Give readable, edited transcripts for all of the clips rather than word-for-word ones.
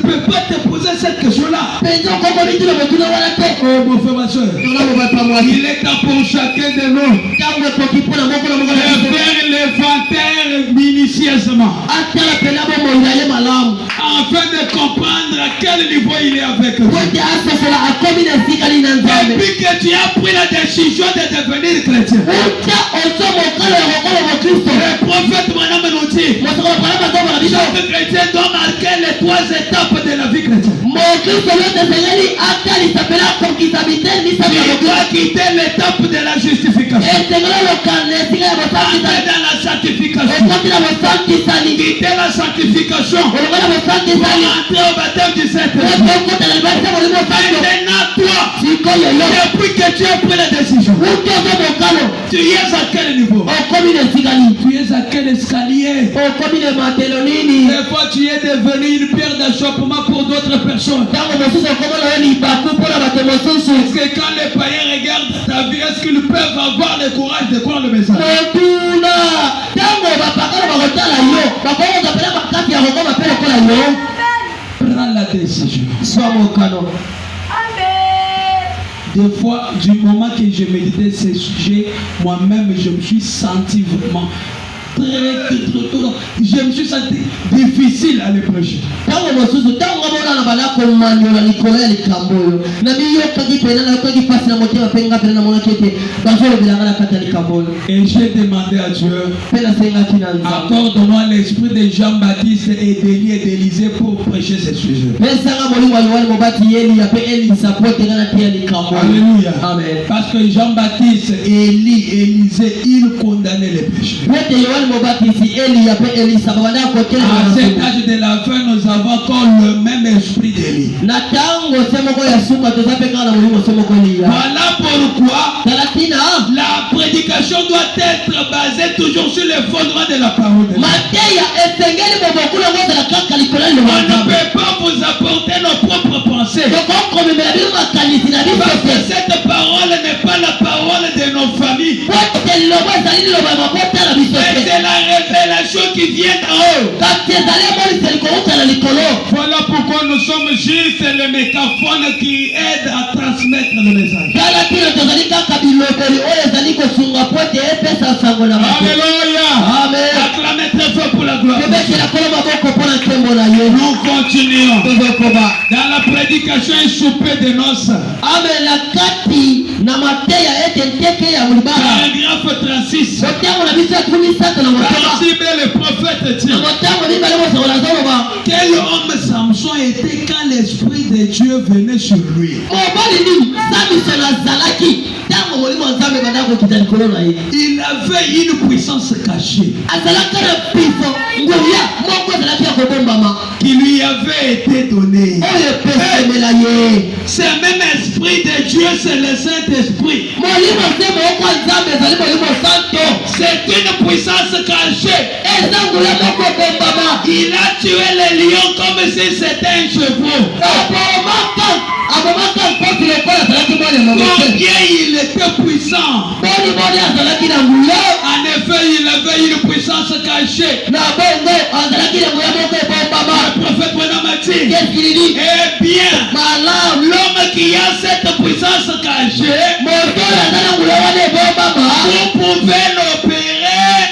peux pas te poser cette question-là. Oh mon frère, ma soeur. Il est temps pour chacun de nous de faire l'inventaire minutieusement afin de comprendre à quel niveau il est avec Dieu. Depuis que tu as pris la décision de devenir chrétien, le prophète Madame nous dit chaque chrétien doit marquer les 3 étapes de la vie chrétienne. Il doit quitter l'étape de la justification, entrer dans la sanctification, quitter la sanctification, entrer au baptême du Saint-Esprit. Maintenant toi, depuis que tu as pris la décision, tu es à quel niveau? Tu es à quel escalier? Des fois tu es devenu une pierre d'achoppement pour d'autres personnes. Est-ce que quand les païens regardent ta vie, est-ce qu'ils peuvent avoir le courage de croire le message? Prends la décision. Des fois, du moment que je méditais ces sujets, moi-même, je me suis senti vraiment je me suis senti difficile à les prêcher. Et j'ai demandé à Dieu, accorde-moi l'esprit de Jean-Baptiste et d'Élie et d'Élisée pour prêcher ces sujets. Alléluia. Amen. Parce que Jean-Baptiste, Élie, Élisée, ils condamnaient les péchés. À cet âge de la fin, nous avons encore le même esprit d'Élie. Voilà pourquoi la prédication doit être basée toujours sur les fondements de la parole de Dieu. On ne peut pas vous apporter nos propres pensées. Parce que cette parole n'est pas la parole de nos familles. C'est la révélation qui vient d'en haut. Voilà pourquoi nous sommes juste les mégaphones qui aident à transmettre le message. Alléluia. Amen. Acclamez très fort pour la gloire. Nous continuons dans la prédication et souper de noces. Paragraphe 36. Ainsi le prophète dit, quel homme Samson était quand l'esprit de Dieu venait sur lui? Il avait une puissance cachée qui lui avait été donnée. Ce même esprit de Dieu, c'est le Saint-Esprit. C'est une puissance cachée. Il a tué les lions comme si c'était un chevreau. Combien il était puissant. En effet, il avait une puissance cachée. Le prophète Madame a dit, eh bien, l'homme qui a cette puissance cachée, vous pouvez l'opérer.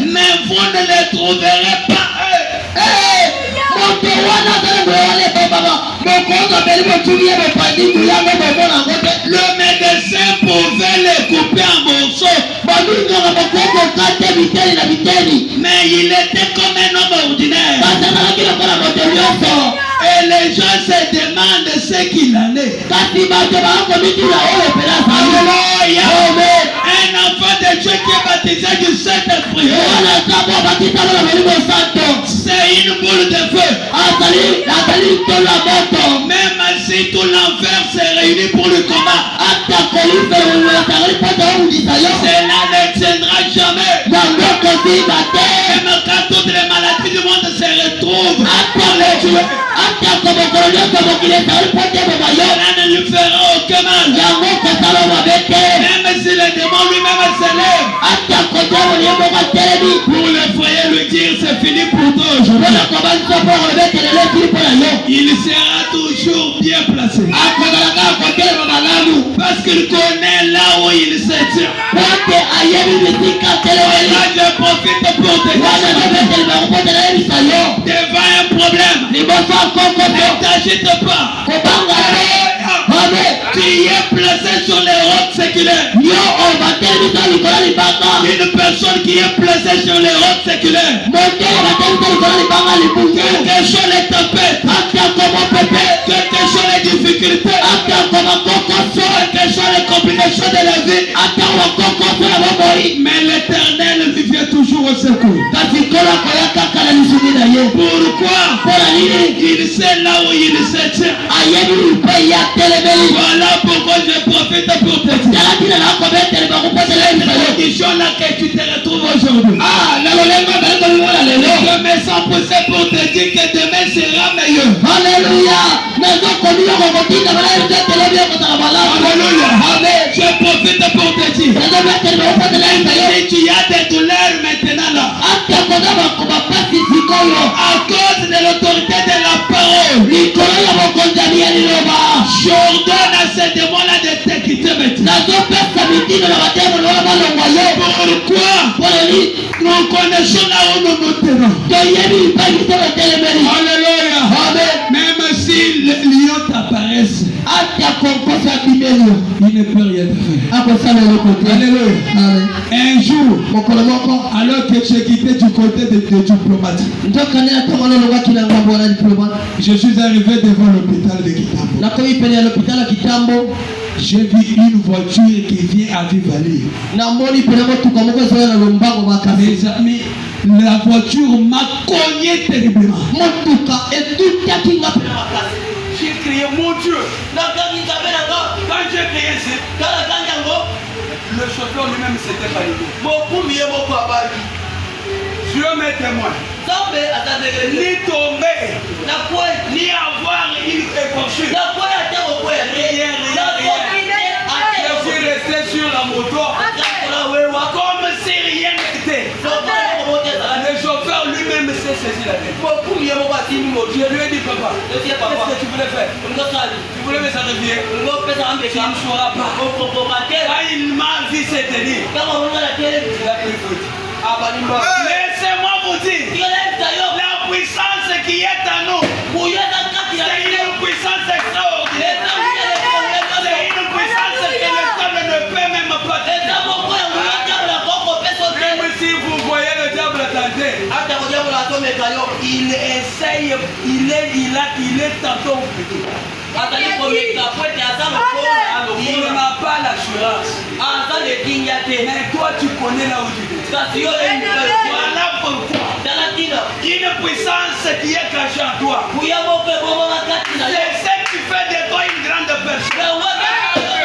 Mais vous ne les trouverez pas. Le médecin pouvait les couper en morceaux, mais il était comme un homme ordinaire. Et les gens se demandent ce qu'il en est. Alléluia. Un enfant de Dieu qui est baptisé du Saint-Esprit, c'est une boule de feu. Même si tout l'enfer s'est réuni pour le combat, cela ne tiendra jamais. Même quand toutes les maladies du monde se retrouvent pour les tuer, cela ne lui fera aucun mal. Même si le démon lui-même s'élève pour l'effrayer, lui Il sera toujours bien placé. Parce qu'il connaît là où il se tient. Là, je profite pour te dire. Devant un problème, ne t'agite pas. Tu es placé sur les rocs séculaires. Une personne qui est placée sur les rocs séculaires. Quelles sont les tempêtes? Quelles sont les difficultés? Quelles sont les complications de la vie? Mais l'Éternel lui vient toujours au secours. Pourquoi? Il sait là où il se tient. Voilà pourquoi je profite pour te dire. C'est la condition là que tu te retrouves aujourd'hui. Je me sens poussé pour te dire que demain sera meilleur. Alléluia. Alléluia. Je profite pour te dire. Si tu as des douleurs maintenant là, à cause de l'autorité de la parole, j'ordonne à ces démons-là de te quitter maintenant. Pourquoi? Nous connaissons là où nous nous tenons. Alléluia. Même si les lions t'apparaissent, il ne peut rien te faire. Alléluia. Un jour, alors que j'ai quitté du côté des diplomates, je suis arrivé devant l'hôpital de Kitambo. J'ai vu une voiture qui vient à Vivalir. Mes amis, la voiture m'a cogné terriblement. J'ai crié mon Dieu. Quand j'ai crié, le chauffeur lui-même s'était validé. Dieu m'est témoin. Ni tomber, ni avoir une écorchure. Je suis resté sur la moto comme si rien n'était. Le chauffeur lui-même s'est saisi la tête. Je lui ai dit, papa, qu'est-ce que tu voulais faire? Tu voulais me sacrifier? Tu ne sauras pas. Quand il m'a vu se tenir, il a pris faute. Laissez-moi vous dire, la puissance qui est à nous, c'est une puissance extraordinaire. C'est une puissance que le diable ne peut même pas tenir. Même si vous voyez le diable tenter, il essaye, il est tantôt petit. Il n'a pas l'assurance. Mais toi tu connais là où tu es. Voilà pourquoi une puissance qui est cachée en toi, c'est ce qui fait de toi une grande personne. Le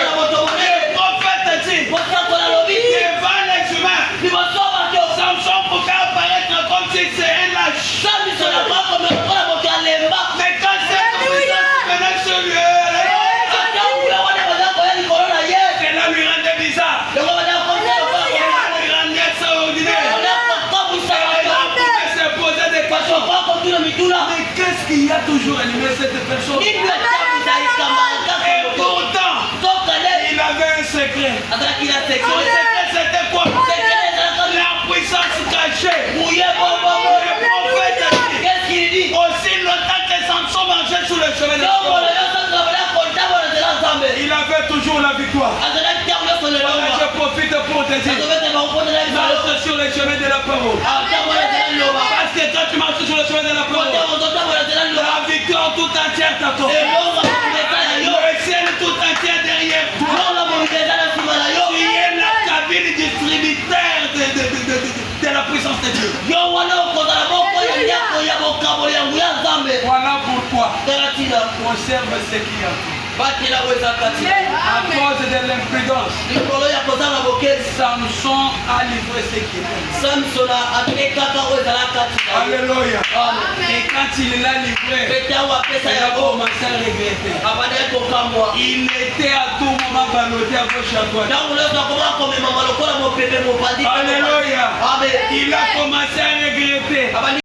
prophète dit devant les humains, Samson pouvait apparaître comme si c'est un lâche. Mais quand cette puissance venait sur lui, cela lui rendait bizarre. Mais qu'est-ce qui a toujours animé cette personne? Et pourtant, il avait un secret. Son secret c'était quoi? La puissance cachée. Le prophète dit, aussi longtemps que Samson marchait sur le chemin de la parole, il avait toujours la victoire. Je profite pour te dire, marche sur le chemin de la parole. Parce que quand tu marches sur le chemin de la parole, la victoire tout entière t'attend. Le ciel tout entier derrière toi. Tu es la cabine distributeur de la puissance de Dieu. Voilà pourquoi conserve ce qui est en toi. À cause de l'impudence, Samson a livré ce qui est. Alléluia. Et quand il l'a livré, il a commencé à regretter. Il était à tout moment ballotté à gauche à droite. Alléluia. Il a commencé à regretter.